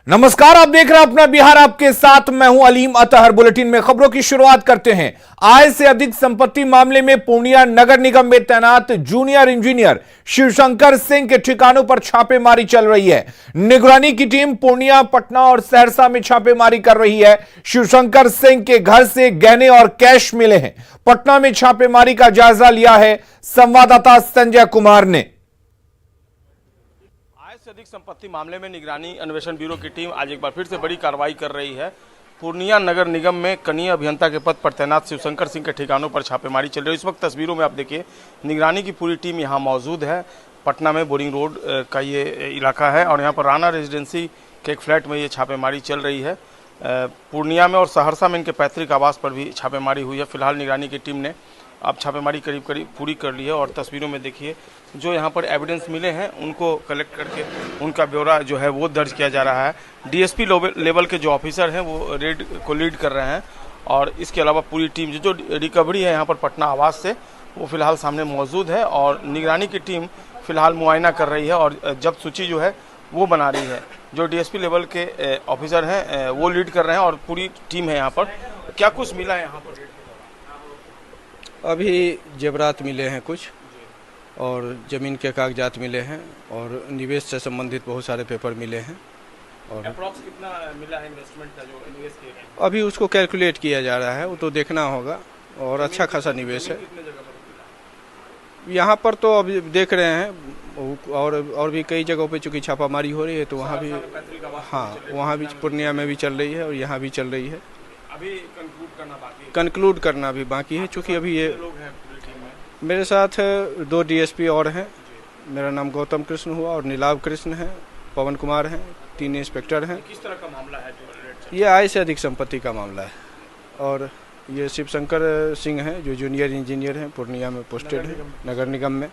नमस्कार, आप देख रहे हैं अपना बिहार, आपके साथ मैं हूं अलीम अतहर। बुलेटिन में खबरों की शुरुआत करते हैं। आय से अधिक संपत्ति मामले में पूर्णिया नगर निगम में तैनात जूनियर इंजीनियर शिवशंकर सिंह के ठिकानों पर छापेमारी चल रही है। निगरानी की टीम पूर्णिया, पटना और सहरसा में छापेमारी कर रही है। शिवशंकर सिंह के घर से गहने और कैश मिले हैं। पटना में छापेमारी का जायजा लिया है संवाददाता संजय कुमार ने। से अधिक संपत्ति मामले में निगरानी अन्वेषण ब्यूरो की टीम आज एक बार फिर से बड़ी कार्रवाई कर रही है। पूर्णिया नगर निगम में कनीय अभियंता के पद पर तैनात शिवशंकर सिंह के ठिकानों पर छापेमारी चल रही है। इस वक्त तस्वीरों में आप देखिए, निगरानी की पूरी टीम यहां मौजूद है। पटना में बोरिंग रोड का ये इलाका है और यहाँ पर राना रेजिडेंसी के एक फ्लैट में ये छापेमारी चल रही है। पूर्णिया में और सहरसा में इनके पैतृक आवास पर भी छापेमारी हुई है। फिलहाल निगरानी की टीम ने अब छापेमारी करीब पूरी कर ली है और तस्वीरों में देखिए जो यहाँ पर एविडेंस मिले हैं उनको कलेक्ट करके उनका ब्यौरा जो है वो दर्ज किया जा रहा है। डीएसपी लेवल के जो ऑफिसर हैं वो रेड को लीड कर रहे हैं और इसके अलावा पूरी टीम जो रिकवरी है यहाँ पर पटना आवास से वो फिलहाल सामने मौजूद है और निगरानी की टीम फिलहाल मुआयना कर रही है और जब सूची जो है वो बना रही है। जो डीएसपी लेवल के ऑफिसर हैं वो लीड कर रहे हैं और पूरी टीम है यहाँ पर। क्या कुछ मिला है यहाँ पर? अभी जेवरात मिले हैं कुछ और ज़मीन के कागजात मिले हैं और निवेश से संबंधित बहुत सारे पेपर मिले हैं। और अप्रॉक्स कितना मिला है इन्वेस्टमेंट का जो निवेश किया गया? अभी उसको कैलकुलेट किया जा रहा है, वो तो देखना होगा और अच्छा खासा निवेश है यहाँ पर। तो अभी देख रहे हैं और भी कई जगहों पे चूँकि छापामारी हो रही है तो वहाँ भी, हाँ वहाँ भी पूर्णिया में भी चल रही है और यहाँ भी चल रही है। अभी कंक्लूड करना भी बाकी है चूँकि अभी ये लोग हैं पूरी टीम में। मेरे साथ 2 डीएसपी और हैं। मेरा नाम गौतम कृष्ण हुआ और नीलाभ कृष्ण है, पवन कुमार हैं, 3 इंस्पेक्टर हैं। किस तरह का मामला है जो ये आय से अधिक संपत्ति का मामला है और ये शिवशंकर सिंह हैं जो जूनियर इंजीनियर हैं, पूर्णिया में पोस्टेड है नगर निगम में,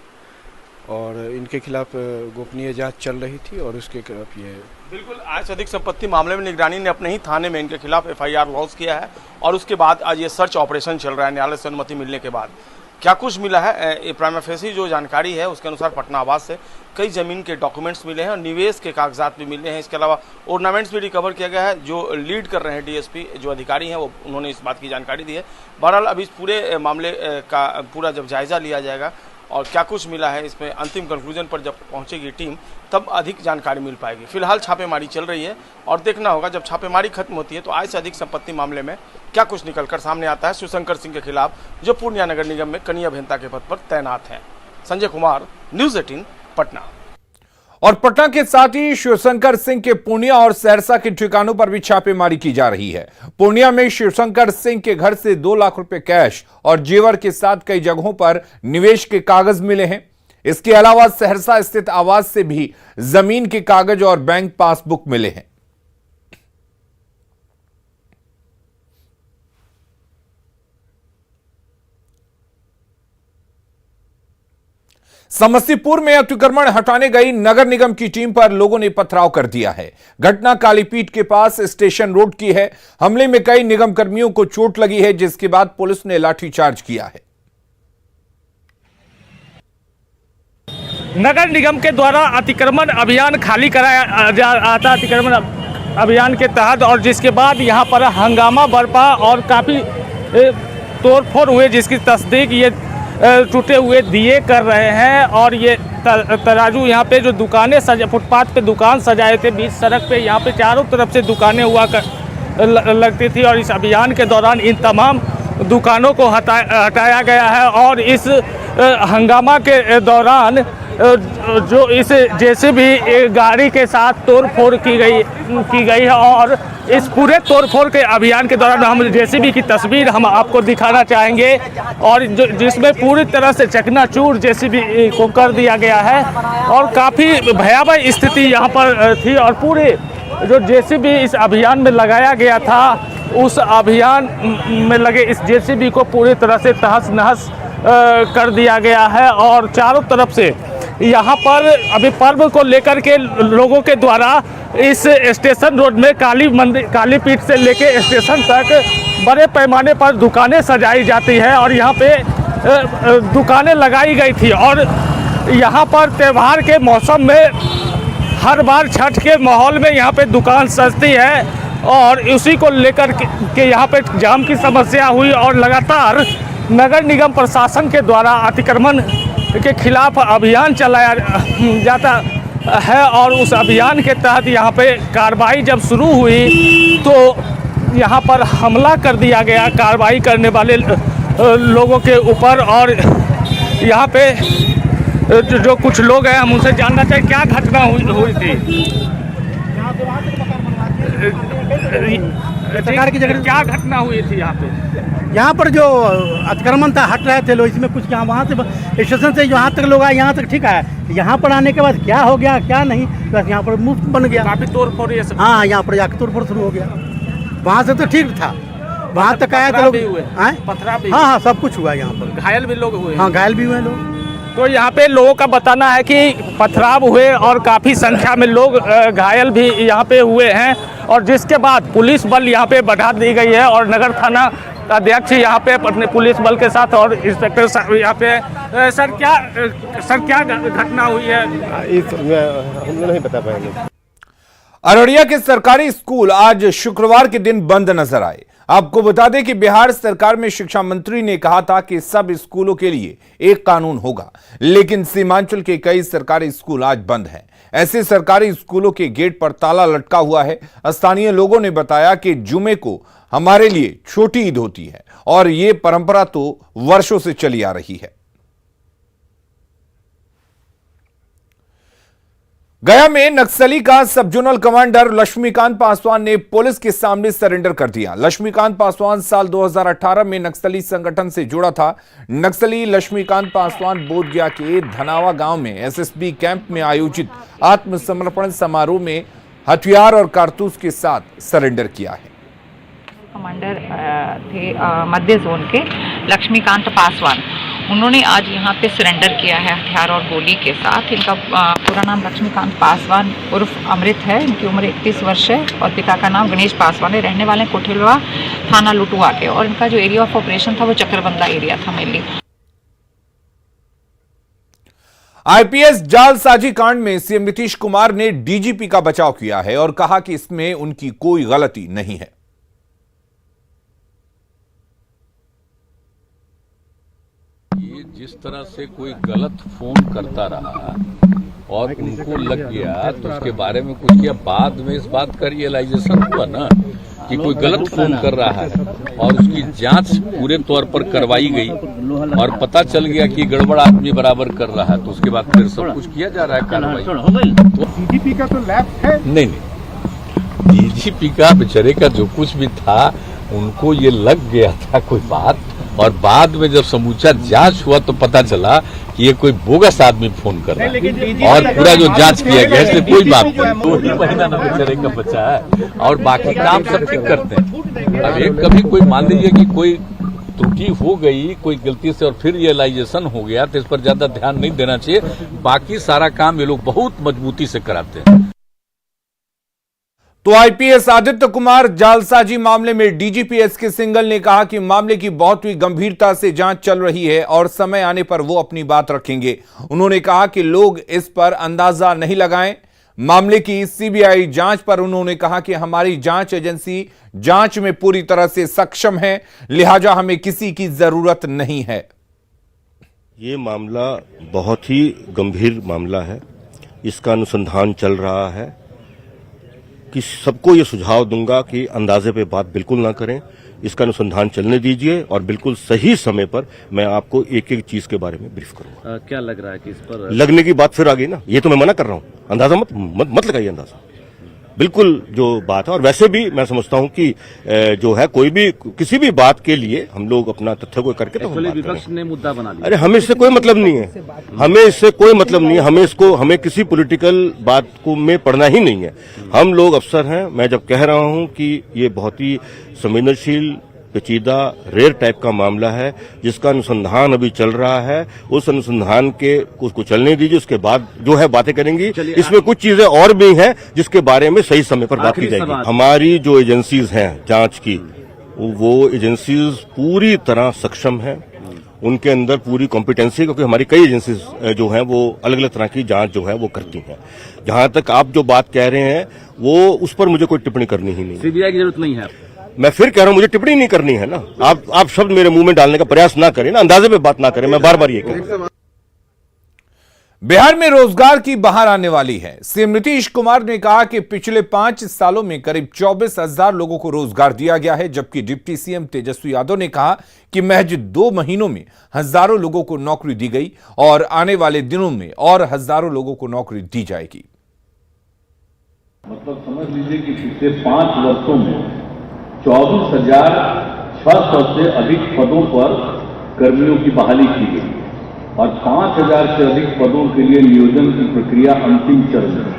और इनके खिलाफ गोपनीय जांच चल रही थी और उसके खिलाफ ये बिल्कुल आय से अधिक संपत्ति मामले में निगरानी ने अपने ही थाने में इनके खिलाफ एफआईआर लॉन्च किया है और उसके बाद आज ये सर्च ऑपरेशन चल रहा है न्यायालय से अनुमति मिलने के बाद। क्या कुछ मिला है? प्राइमा फेसी जो जानकारी है उसके अनुसार पटना आवास से कई जमीन के डॉक्यूमेंट्स मिले हैं और निवेश के कागजात भी मिले हैं। इसके अलावा ऑर्नामेंट्स भी रिकवर किया गया है। जो लीड कर रहे हैं डीएसपी जो अधिकारी हैं वो उन्होंने इस बात की जानकारी दी है। बहरहाल अभी इस पूरे मामले का पूरा जब जायजा लिया जाएगा और क्या कुछ मिला है इसमें अंतिम कंक्लूजन पर जब पहुंचेगी टीम तब अधिक जानकारी मिल पाएगी। फिलहाल छापेमारी चल रही है और देखना होगा जब छापेमारी खत्म होती है तो आय से अधिक संपत्ति मामले में क्या कुछ निकलकर सामने आता है शिवशंकर सिंह के खिलाफ जो पूर्णिया नगर निगम में कनीय अभियंता के पद पर तैनात हैं। संजय कुमार, न्यूज़ 18 पटना। और पटना के साथ ही शिवशंकर सिंह के पूर्णिया और सहरसा के ठिकानों पर भी छापेमारी की जा रही है। पूर्णिया में शिवशंकर सिंह के घर से 2 लाख रुपए कैश और जेवर के साथ कई जगहों पर निवेश के कागज मिले हैं। इसके अलावा सहरसा स्थित आवास से भी जमीन के कागज और बैंक पासबुक मिले हैं। समस्तीपुर में अतिक्रमण हटाने गई नगर निगम की टीम पर लोगों ने पथराव कर दिया है। घटना कालीपीठ के पास स्टेशन रोड की है। हमले में कई निगम कर्मियों को चोट लगी है जिसके बाद पुलिस ने लाठीचार्ज किया है। नगर निगम के द्वारा अतिक्रमण अभियान खाली कराया जाता अतिक्रमण अभियान के तहत और जिसके बाद यहां पर हंगामा बरपा और काफ़ी तोड़फोड़ हुए जिसकी तस्दीक ये टूटे हुए दिए कर रहे हैं और ये तराजू यहाँ पे जो दुकानें फुटपाथ पे दुकान सजाए थे बीच सड़क पे, यहाँ पे चारों तरफ से दुकानें हुआ लगती थी और इस अभियान के दौरान इन तमाम दुकानों को हटाया गया है और इस हंगामा के दौरान जो इस जेसीबी गाड़ी के साथ तोड़फोड़ की गई है और इस पूरे तोड़फोड़ के अभियान के दौरान हम जेसीबी की तस्वीर हम आपको दिखाना चाहेंगे और जिसमें पूरी तरह से चकनाचूर जेसीबी को कर दिया गया है और काफ़ी भयावह स्थिति यहाँ पर थी और पूरे जो जेसीबी इस अभियान में लगाया गया था उस अभियान में लगे इस जेसीबी को पूरी तरह से तहस नहस कर दिया गया है और चारों तरफ से यहाँ पर अभी पर्व को लेकर के लोगों के द्वारा इस स्टेशन रोड में कालीपीठ से लेके स्टेशन तक बड़े पैमाने पर दुकानें सजाई जाती है और यहाँ पे दुकानें लगाई गई थी और यहाँ पर त्यौहार के मौसम में हर बार छठ के माहौल में यहाँ पे दुकान सजती है और उसी को लेकर के यहाँ पे जाम की समस्या हुई और लगातार नगर निगम प्रशासन के द्वारा अतिक्रमण के खिलाफ अभियान चलाया जाता है और उस अभियान के तहत यहाँ पे कार्रवाई जब शुरू हुई तो यहाँ पर हमला कर दिया गया कार्रवाई करने वाले लोगों के ऊपर। और यहाँ पे जो कुछ लोग हैं हम उनसे जानना चाहिए क्या घटना हुई थी। सरकार की जगह क्या घटना हुई थी यहाँ पे? यहाँ पर जो अतिक्रमण था हट रहे थे लोग, इसमें कुछ यहाँ वहाँ से स्टेशन से यहाँ तक लोग आए, यहाँ तक ठीक है, यहाँ पर आने के बाद क्या हो गया क्या नहीं, बस यहाँ पर मुफ्त बन गया, काफी तोड़ फोड़ ये सब। हाँ यहाँ पर जाकर तोड़ फोड़ शुरू हो गया। वहाँ से तो ठीक था, वहाँ तक आया तो लोग पथराव भी, हाँ सब कुछ हुआ यहाँ पर, घायल भी लोग हुए। हाँ घायल भी हुए लोग। तो यहाँ पे लोगों का बताना है कि पथराव हुए और काफ़ी संख्या में लोग घायल भी यहाँ पे हुए हैं और जिसके बाद पुलिस बल यहाँ पे बढ़ा दी गई है और नगर थाना अध्यक्ष यहाँ पे अपने पुलिस बल के साथ और इंस्पेक्टर साहब यहाँ पे। सर क्या घटना हुई है? हम नहीं बता पाएंगे। अररिया के सरकारी स्कूल आज शुक्रवार के दिन बंद नजर आए। आपको बता दें कि बिहार सरकार में शिक्षा मंत्री ने कहा था कि सब स्कूलों के लिए एक कानून होगा, लेकिन सीमांचल के कई सरकारी स्कूल आज बंद हैं। ऐसे सरकारी स्कूलों के गेट पर ताला लटका हुआ है। स्थानीय लोगों ने बताया कि जुमे को हमारे लिए छोटी ईद होती है और ये परंपरा तो वर्षों से चली आ रही है। गया में नक्सली का सब जोनल कमांडर लक्ष्मीकांत पासवान ने पुलिस के सामने सरेंडर कर दिया। लक्ष्मीकांत पासवान साल 2018 में नक्सली संगठन से जुड़ा था। नक्सली लक्ष्मीकांत पासवान बोधगया के धनावा गांव में एसएसबी कैंप में आयोजित आत्मसमर्पण समारोह में हथियार और कारतूस के साथ सरेंडर किया है। कमांडर थे मध्य जोन के लक्ष्मीकांत पासवान, उन्होंने आज यहाँ पे सरेंडर किया है हथियार और गोली के साथ। इनका पूरा नाम लक्ष्मीकांत पासवान उर्फ अमृत है। इनकी उम्र 31 वर्ष है और पिता का नाम गणेश पासवान है। रहने वाले कोठिलवा थाना लुटुआ के और इनका जो एरिया ऑफ ऑपरेशन था वो चक्करबंदा एरिया था मेनली। आईपीएस जालसाजी कांड में सीएम नीतीश कुमार ने डीजीपी का बचाव किया है और कहा कि इसमें उनकी कोई गलती नहीं है। ये जिस तरह से कोई गलत फोन करता रहा और उनको लग गया तो उसके बारे में कुछ किया, बाद में इस बात का रियलाइजेशन हुआ ना कि कोई गलत फोन कर रहा है और उसकी जांच पूरे तौर पर करवाई गई और पता चल गया कि गड़बड़ आदमी बराबर कर रहा है, तो उसके बाद फिर सब कुछ किया जा रहा है कार्रवाई। तो डीजीपी का तो लैब है नहीं, डीजीपी का बेचारे का जो कुछ भी था उनको ये लग गया था कोई बात, और बाद में जब समूचा जांच हुआ तो पता चला कि ये कोई बोगस आदमी फोन कर रहा है और पूरा जो जांच किया गया इसलिए कोई बात नहीं। 2 महीना ना बेचारे का बचा है और बाकी काम सब ठीक करते हैं। अब एक कभी कोई मान लीजिए कि कोई त्रुटि हो गई कोई गलती से और फिर रियलाइजेशन हो गया तो इस पर ज्यादा ध्यान नहीं देना चाहिए। बाकी सारा काम ये लोग बहुत मजबूती से कराते हैं। तो आईपीएस आदित्य कुमार जालसाजी मामले में डीजीपी एसके सिंघल ने कहा कि मामले की बहुत ही गंभीरता से जांच चल रही है और समय आने पर वो अपनी बात रखेंगे। उन्होंने कहा कि लोग इस पर अंदाजा नहीं लगाएं। मामले की सीबीआई जांच पर उन्होंने कहा कि हमारी जांच एजेंसी जांच में पूरी तरह से सक्षम है, लिहाजा हमें किसी की जरूरत नहीं है। ये मामला बहुत ही गंभीर मामला है, इसका अनुसंधान चल रहा है कि सबको ये सुझाव दूंगा कि अंदाजे पे बात बिल्कुल ना करें, इसका अनुसंधान चलने दीजिए और बिल्कुल सही समय पर मैं आपको एक एक चीज के बारे में ब्रीफ करूंगा। क्या लग रहा है कि इस पर लगने की बात फिर आ गई ना, ये तो मैं मना कर रहा हूं, अंदाजा मत लगाइए अंदाजा, बिल्कुल जो बात है। और वैसे भी मैं समझता हूं कि जो है कोई भी किसी भी बात के लिए हम लोग अपना तथ्य को करके तो विपक्ष ने मुद्दा बना लिया। अरे हमें इससे कोई मतलब नहीं है, हमें इससे कोई मतलब नहीं है, हमें किसी पॉलिटिकल बात को में पढ़ना ही नहीं है। हम लोग अफसर हैं। मैं जब कह रहा हूं कि ये बहुत ही संवेदनशील पेचीदा रेयर टाइप का मामला है जिसका अनुसंधान अभी चल रहा है, उस अनुसंधान के उसको चलने दीजिए, उसके बाद जो है बातें करेंगी। इसमें कुछ चीजें और भी हैं जिसके बारे में सही समय पर बात की जाएगी। हमारी जो एजेंसीज हैं जांच की, वो एजेंसीज पूरी तरह सक्षम हैं उनके अंदर पूरी कॉम्पिटेंसी, क्योंकि हमारी कई एजेंसी जो हैं वो अलग अलग तरह की जांच जो है वो करती हैं। जहां तक आप जो बात कह रहे हैं वो उस पर मुझे कोई टिप्पणी करनी ही नहीं है। सीबीआई की जरूरत नहीं है। मैं फिर कह रहा हूं मुझे टिप्पणी नहीं करनी है ना। आप शब्द मेरे मुंह में डालने का प्रयास ना करें ना, अंदाजे पे बात ना करें। मैं बार बार ये कह रहा हूं। बिहार में रोजगार की बहार आने वाली है। सीएम नीतीश कुमार ने कहा कि पिछले 5 सालों में करीब 24,000 लोगों को रोजगार दिया गया है, जबकि डिप्टी सीएम तेजस्वी यादव ने कहा कि महज 2 महीनों में हजारों लोगों को नौकरी दी गई और आने वाले दिनों में और हजारों लोगों को नौकरी दी जाएगी। मतलब समझ लीजिए कि पिछले 5 वर्षों में 24,600 से अधिक पदों पर कर्मियों की बहाली की गई और 5,000 से अधिक पदों के लिए नियोजन की प्रक्रिया अंतिम चरण में,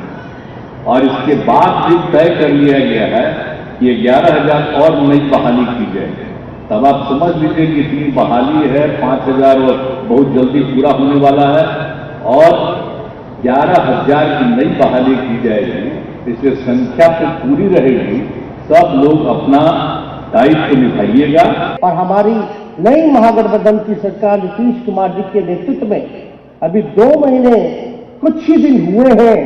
और इसके बाद भी तय कर लिया गया है कि 11,000 और नई बहाली की जाए। तब आप समझ लीजिए कि इतनी बहाली है, 5,000 बहुत जल्दी पूरा होने वाला है और 11,000 की नई बहाली की जाएगी। इससे संख्या तो पूरी रहेगी। सब लोग अपना दायित्व निभाइएगा। और हमारी नई महागठबंधन की सरकार नीतीश कुमार जी के नेतृत्व में अभी 2 महीने कुछ ही दिन हुए हैं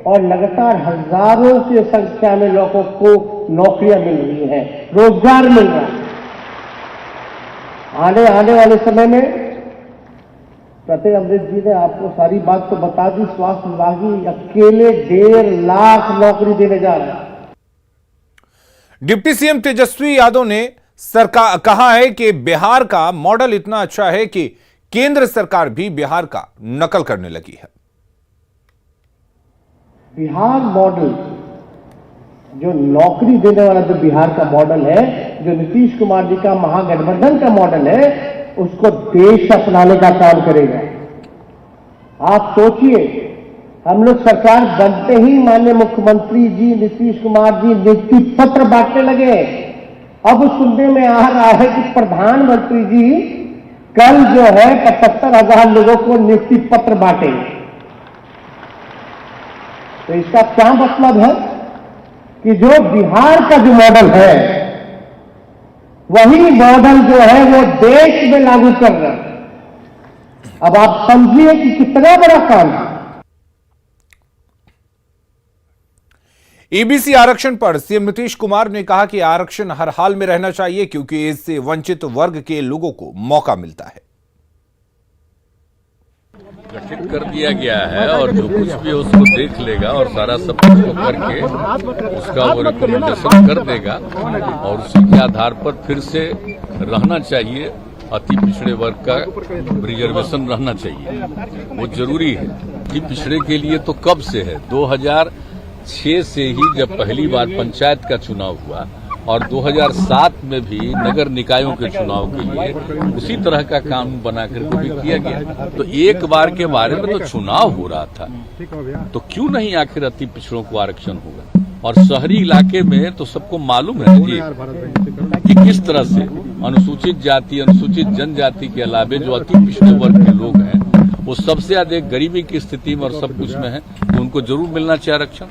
और लगातार हजारों की संख्या में लोगों को नौकरियां मिल रही हैं, रोजगार मिल रहा है। आने वाले समय में प्रत्येक अमृत जी ने आपको सारी बात तो बता दी। स्वास्थ्य विभाग ही अकेले 1.5 लाख नौकरी देने जा रहा है। डिप्टी सीएम तेजस्वी यादव ने सरकार कहा है कि बिहार का मॉडल इतना अच्छा है कि केंद्र सरकार भी बिहार का नकल करने लगी है। बिहार मॉडल, जो नौकरी देने वाला जो बिहार का मॉडल है, जो नीतीश कुमार जी का महागठबंधन का मॉडल है, उसको देश अपनाने का काम करेगा। आप सोचिए, हम लोग सरकार बनते ही माननीय मुख्यमंत्री जी नीतीश कुमार जी नियुक्ति पत्र बांटने लगे। अब सुनने में आ रहा है कि प्रधानमंत्री जी कल जो है 75,000 लोगों को नियुक्ति पत्र बांटेंगे। तो इसका क्या मतलब है कि जो बिहार का जो मॉडल है, वही मॉडल जो है वो देश में लागू कर रहे हैं। अब आप समझिए कि कितना बड़ा काम है। ईबीसी आरक्षण पर सीएम नीतीश कुमार ने कहा कि आरक्षण हर हाल में रहना चाहिए क्योंकि इससे वंचित वर्ग के लोगों को मौका मिलता है। गठित कर दिया गया है और जो कुछ भी उसको देख लेगा और सारा सब कुछ को करके उसका वो रिकमेंडेशन कर देगा और उसी के आधार पर फिर से रहना चाहिए। अति पिछड़े वर्ग का रिजर्वेशन रहना चाहिए, वो जरूरी है। अति पिछड़े के लिए तो कब से है, 2006 से ही जब पहली बार पंचायत का चुनाव हुआ और 2007 में भी नगर निकायों के चुनाव के लिए उसी तरह का कानून बना करके भी किया गया। तो एक बार के बारे में तो चुनाव हो रहा था, तो क्यों नहीं आखिर अति पिछड़ों को आरक्षण होगा। और शहरी इलाके में तो सबको मालूम है जी कि किस तरह से अनुसूचित जाति, अनुसूचित जनजाति के अलावे जो अति पिछड़े वर्ग के लोग हैं वो सबसे अधिक गरीबी की स्थिति में और सब कुछ में है, तो उनको जरूर मिलना चाहिए आरक्षण।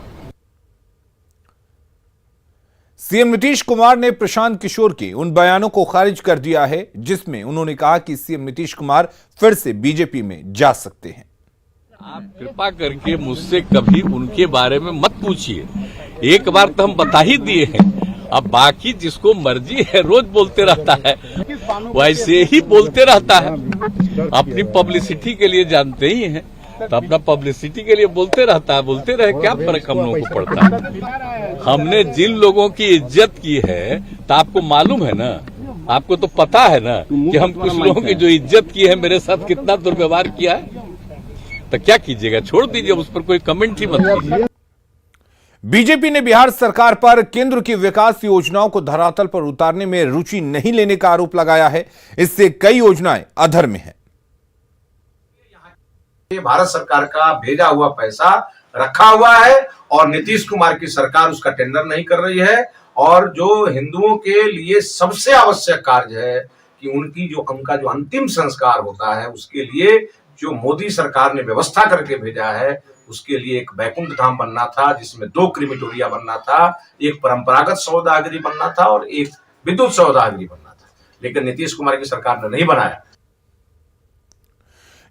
सीएम नीतीश कुमार ने प्रशांत किशोर के उन बयानों को खारिज कर दिया है जिसमें उन्होंने कहा कि सीएम नीतीश कुमार फिर से बीजेपी में जा सकते हैं। आप कृपा करके मुझसे कभी उनके बारे में मत पूछिए, एक बार तो हम बता ही दिए हैं। अब बाकी जिसको मर्जी है रोज बोलते रहता है, वैसे ही बोलते रहता है। अपनी पब्लिसिटी के लिए जानते ही हैं, तो अपना पब्लिसिटी के लिए बोलते रहता है। बोलते रहे, क्या फर्क हम लोगों को पड़ता है। हमने जिन लोगों की इज्जत की है तो आपको मालूम है ना, आपको तो पता है ना कि हम कुछ लोगों की जो इज्जत की है मेरे साथ कितना दुर्व्यवहार किया है। तो क्या कीजिएगा, छोड़ दीजिए, उस पर कोई कमेंट ही मत कीजिए। बीजेपी ने बिहार सरकार पर केंद्र की विकास योजनाओं को धरातल पर उतारने में रुचि नहीं लेने का आरोप लगाया है। इससे कई योजनाएं अधर में हैं। भारत सरकार का भेजा हुआ पैसा रखा हुआ है और नीतीश कुमार की सरकार उसका टेंडर नहीं कर रही है। और जो हिंदुओं के लिए सबसे आवश्यक कार्य है कि उनका जो अंतिम संस्कार होता है, उसके लिए जो मोदी सरकार ने व्यवस्था करके भेजा है, उसके लिए एक बैकुंठ धाम बनना था जिसमें 2 क्रिमिटोरिया बनना था, एक परंपरागत सौदागरी बनना था और एक विद्युत सौदागरी बनना था। लेकिन नीतीश कुमार की सरकार ने नहीं बनाया।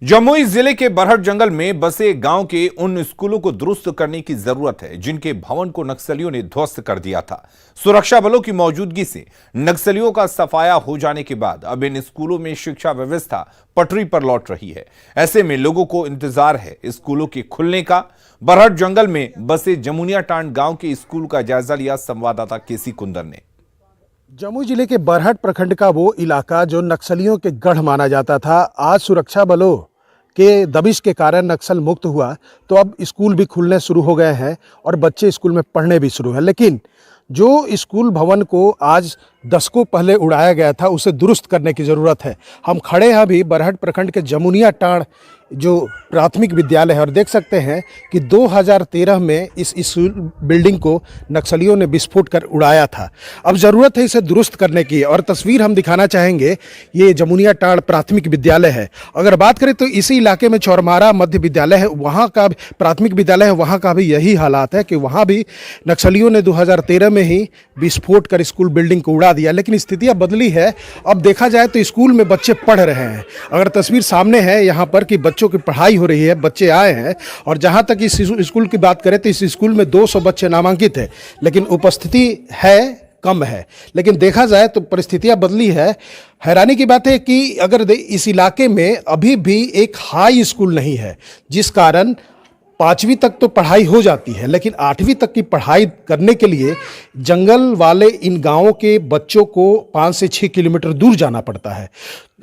जमुई जिले के बरहट जंगल में बसे गांव के उन स्कूलों को दुरुस्त करने की जरूरत है जिनके भवन को नक्सलियों ने ध्वस्त कर दिया था। सुरक्षा बलों की मौजूदगी से नक्सलियों का सफाया हो जाने के बाद अब इन स्कूलों में शिक्षा व्यवस्था पटरी पर लौट रही है। ऐसे में लोगों को इंतजार है स्कूलों के खुलने का। बरहट जंगल में बसे जमुनिया टांड गांव के स्कूल का जायजा लिया संवाददाता केसी कुंदर ने। जमुई जिले के बरहट प्रखंड का वो इलाका जो नक्सलियों के गढ़ माना जाता था, आज सुरक्षा बलों के दबिश के कारण नक्सल मुक्त हुआ। तो अब स्कूल भी खुलने शुरू हो गए हैं और बच्चे स्कूल में पढ़ने भी शुरू हैं। लेकिन जो स्कूल भवन को आज दशकों पहले उड़ाया गया था उसे दुरुस्त करने की ज़रूरत है। हम खड़े हैं अभी बरहट प्रखंड के जमुनिया टांड जो प्राथमिक विद्यालय है और देख सकते हैं कि 2013 में इस बिल्डिंग को नक्सलियों ने विस्फोट कर उड़ाया था। अब ज़रूरत है इसे दुरुस्त करने की और तस्वीर हम दिखाना चाहेंगे। ये जमुनिया टांड प्राथमिक विद्यालय है। अगर बात करें तो इसी इलाके में चौरमारा मध्य विद्यालय है, वहाँ का प्राथमिक विद्यालय है, वहाँ का भी यही हालात है कि वहाँ भी नक्सलियों ने 2013 में ही विस्फोट कर स्कूल बिल्डिंग को उड़ा दिया। लेकिन स्थितियाँ बदली है। अब देखा जाए तो स्कूल में बच्चे पढ़ रहे हैं। अगर तस्वीर सामने है यहाँ पर कि बच्चों की पढ़ाई हो रही है, बच्चे आए हैं। और जहाँ तक इस स्कूल की बात करें तो इस स्कूल में 200 बच्चे नामांकित है, लेकिन उपस्थिति है कम है। लेकिन देखा जाए तो परिस्थितियां बदली है। हैरानी की बात है कि अगर इस इलाके में अभी भी एक हाई स्कूल नहीं है, जिस कारण 5वीं तक तो पढ़ाई हो जाती है, लेकिन 8वीं तक की पढ़ाई करने के लिए जंगल वाले इन गांवों के बच्चों को 5 से 6 किलोमीटर दूर जाना पड़ता है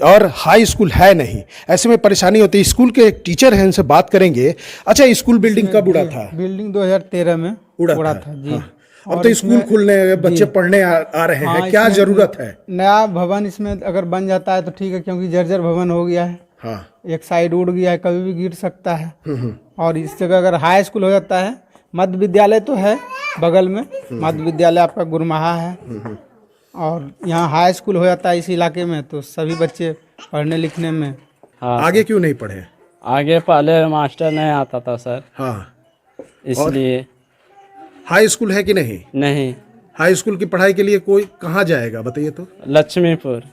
और हाई स्कूल है नहीं। ऐसे में परेशानी होती है। स्कूल के एक टीचर हैं, उनसे बात करेंगे। अच्छा, स्कूल बिल्डिंग कब उड़ा था? बिल्डिंग 2013 में उड़ा था जी। हाँ। अब तो स्कूल खुलने, बच्चे पढ़ने आ रहे हैं। क्या जरूरत है? नया भवन इसमें अगर बन जाता है तो ठीक है, क्योंकि जर्जर भवन हो गया है। हाँ। एक साइड उड़ गया है, कभी भी गिर सकता है। और इस जगह अगर हाई स्कूल हो जाता है, मध्य विद्यालय तो है बगल में, मध्य विद्यालय आपका गुरमाहा है, और यहाँ हाई स्कूल हो जाता है इस इलाके में, तो सभी बच्चे पढ़ने लिखने में। हाँ। आगे क्यों नहीं पढ़े? आगे पहले मास्टर नहीं आता था सर। हाँ, इसलिए। हाई स्कूल है कि नहीं? नहीं। हाई स्कूल की पढ़ाई के लिए कोई कहाँ जाएगा बताइए तो? लक्ष्मीपुर।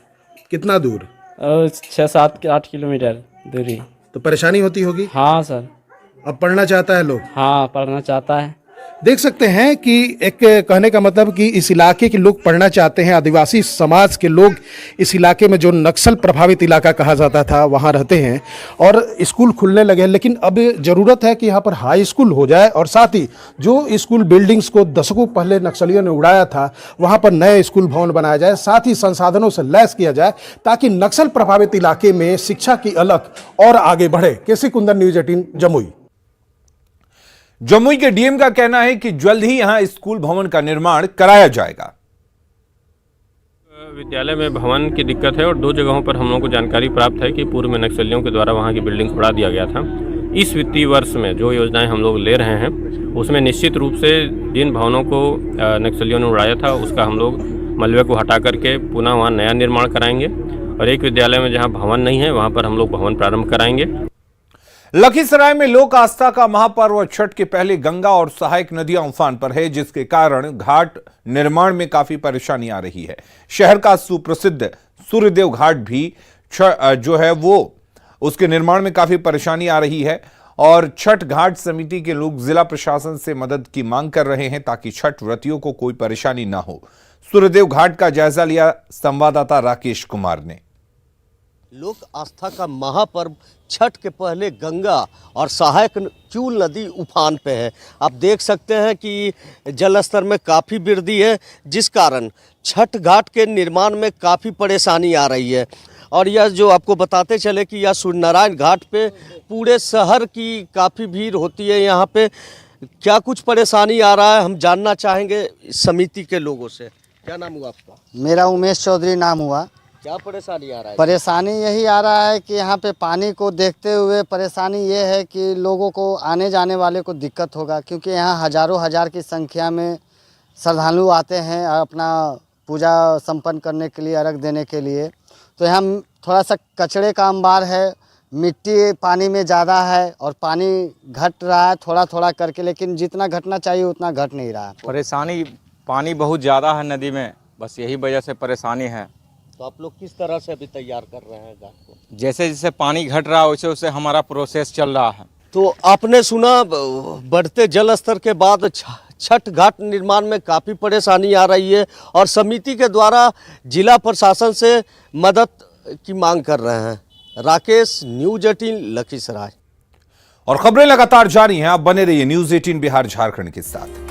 कितना दूर? 6-7-8 किलोमीटर दूरी। तो परेशानी होती होगी? हाँ सर। अब पढ़ना चाहता है लोग? हाँ, पढ़ना चाहता है। देख सकते हैं कि एक कहने का मतलब कि इस इलाके के लोग पढ़ना चाहते हैं। आदिवासी समाज के लोग इस इलाके में, जो नक्सल प्रभावित इलाका कहा जाता था, वहाँ रहते हैं और स्कूल खुलने लगे हैं। लेकिन अब ज़रूरत है कि यहाँ पर हाई स्कूल हो जाए और साथ ही जो स्कूल बिल्डिंग्स को दशकों पहले नक्सलियों ने उड़ाया था, वहाँ पर नए स्कूल भवन बनाया जाए, साथ ही संसाधनों से लैस किया जाए, ताकि नक्सल प्रभावित इलाके में शिक्षा की अलख और आगे बढ़े। केसी कुंदर, न्यूज़ 18 जमुई। जमुई के डीएम का कहना है कि जल्द ही यहां स्कूल भवन का निर्माण कराया जाएगा। विद्यालय में भवन की दिक्कत है और 2 जगहों पर हम लोगों को जानकारी प्राप्त है कि पूर्व में नक्सलियों के द्वारा वहां की बिल्डिंग उड़ा दिया गया था। इस वित्तीय वर्ष में जो योजनाएं हम लोग ले रहे हैं उसमें निश्चित रूप से जिन भवनों को नक्सलियों ने उड़ाया था उसका हम लोग मलबे को हटा करके पुनः वहाँ नया निर्माण कराएंगे और एक विद्यालय में जहाँ भवन नहीं है वहाँ पर हम लोग भवन प्रारंभ कराएंगे। लखीसराय में लोक आस्था का महापर्व छठ के पहले गंगा और सहायक नदियां उफान पर है, जिसके कारण घाट निर्माण में काफी परेशानी आ रही है। शहर का सुप्रसिद्ध सूर्यदेव घाट भी जो है वो उसके निर्माण में काफी परेशानी आ रही है और छठ घाट समिति के लोग जिला प्रशासन से मदद की मांग कर रहे हैं ताकि छठ व्रतियों को कोई परेशानी ना हो। सूर्यदेव घाट का जायजा लिया संवाददाता राकेश कुमार ने। लोक आस्था का महापर्व छठ के पहले गंगा और सहायक चूल नदी उफान पे है। आप देख सकते हैं कि जल स्तर में काफ़ी वृद्धि है, जिस कारण छठ घाट के निर्माण में काफ़ी परेशानी आ रही है। और यह जो आपको बताते चले कि यह सूर्यनारायण घाट पे पूरे शहर की काफ़ी भीड़ होती है। यहाँ पे क्या कुछ परेशानी आ रहा है हम जानना चाहेंगे समिति के लोगों से। क्या नाम हुआ आपका? मेरा उमेश चौधरी नाम हुआ। क्या परेशानी आ रहा है? परेशानी यही आ रहा है कि यहाँ पे पानी को देखते हुए परेशानी ये है कि लोगों को आने जाने वाले को दिक्कत होगा, क्योंकि यहाँ हजारों हजार की संख्या में श्रद्धालु आते हैं अपना पूजा संपन्न करने के लिए, अर्घ देने के लिए। तो यहाँ थोड़ा सा कचड़े का अंबार है, मिट्टी पानी में ज़्यादा है और पानी घट रहा है थोड़ा थोड़ा करके, लेकिन जितना घटना चाहिए उतना घट नहीं रहा। परेशानी पानी बहुत ज़्यादा है नदी में, बस यही वजह से परेशानी है। तो आप लोग किस तरह से अभी तैयार कर रहे हैं घाट को? जैसे जैसे पानी घट रहा है वैसे वैसे हमारा प्रोसेस चल रहा है। तो आपने सुना बढ़ते जल स्तर के बाद छठ घाट निर्माण में काफ़ी परेशानी आ रही है और समिति के द्वारा जिला प्रशासन से मदद की मांग कर रहे हैं। राकेश, न्यूज़ 18 लखीसराय। और खबरें लगातार जारी हैं, आप बने रहिए न्यूज़ 18 बिहार झारखंड के साथ।